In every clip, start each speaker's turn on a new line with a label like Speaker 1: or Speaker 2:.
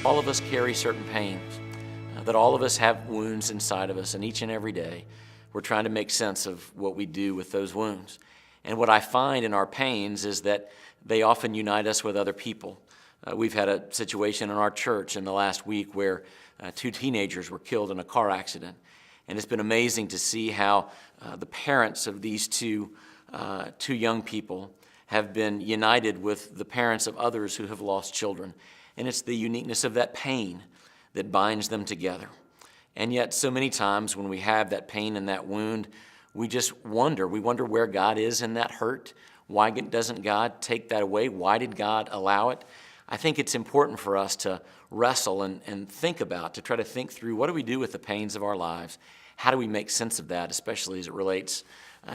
Speaker 1: all of us carry certain pains, that all of us have wounds inside of us, and each and every day we're trying to make sense of what we do with those wounds. And what I find in our pains is that they often unite us with other people. We've had a situation in our church in the last week where 2 teenagers were killed in a car accident. And it's been amazing to see how the parents of these two young people have been united with the parents of others who have lost children. And it's the uniqueness of that pain that binds them together. And yet so many times when we have that pain and that wound, we just wonder. We wonder where God is in that hurt. Why doesn't God take that away? Why did God allow it? I think it's important for us to wrestle and think about, to try to think through what do we do with the pains of our lives? How do we make sense of that, especially as it relates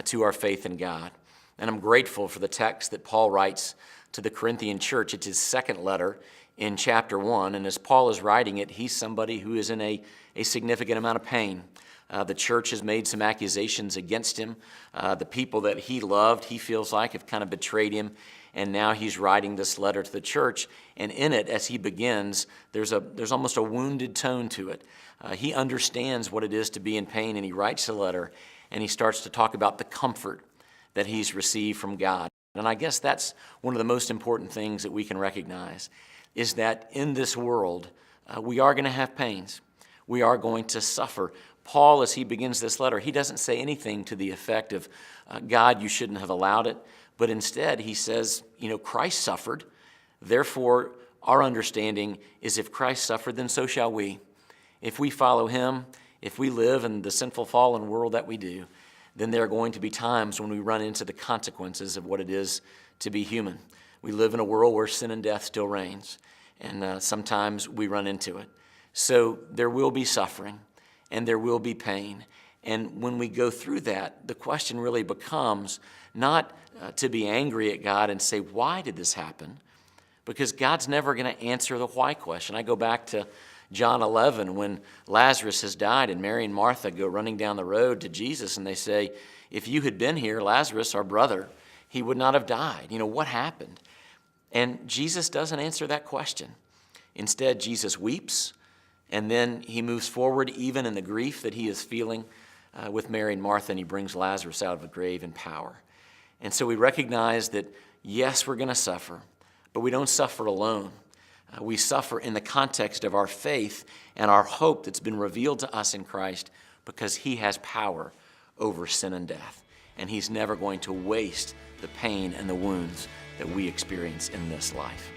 Speaker 1: to our faith in God? And I'm grateful for the text that Paul writes to the Corinthian church. It's his second letter in chapter 1. And as Paul is writing it, he's somebody who is in a significant amount of pain. The church has made some accusations against him. The people that he loved, he feels like, have kind of betrayed him. And now he's writing this letter to the church. And in it, as he begins, there's almost a wounded tone to it. He understands what it is to be in pain, and he writes the letter, and he starts to talk about the comfort that he's received from God. And I guess that's one of the most important things that we can recognize, is that in this world, we are going to have pains. We are going to suffer. Paul, as he begins this letter, he doesn't say anything to the effect of, God, you shouldn't have allowed it. But instead, he says, Christ suffered. Therefore, our understanding is if Christ suffered, then so shall we. If we follow him, if we live in the sinful, fallen world that we do, then there are going to be times when we run into the consequences of what it is to be human. We live in a world where sin and death still reigns, and sometimes we run into it. So there will be suffering, and there will be pain. And when we go through that, the question really becomes not to be angry at God and say, why did this happen? Because God's never going to answer the why question. I go back to John 11 when Lazarus has died and Mary and Martha go running down the road to Jesus and they say, if you had been here, Lazarus, our brother, he would not have died. What happened? And Jesus doesn't answer that question. Instead, Jesus weeps, and then he moves forward even in the grief that he is feeling with Mary and Martha, and he brings Lazarus out of the grave in power. And so we recognize that, yes, we're going to suffer, but we don't suffer alone. We suffer in the context of our faith and our hope that's been revealed to us in Christ, because he has power over sin and death. And he's never going to waste the pain and the wounds that we experience in this life.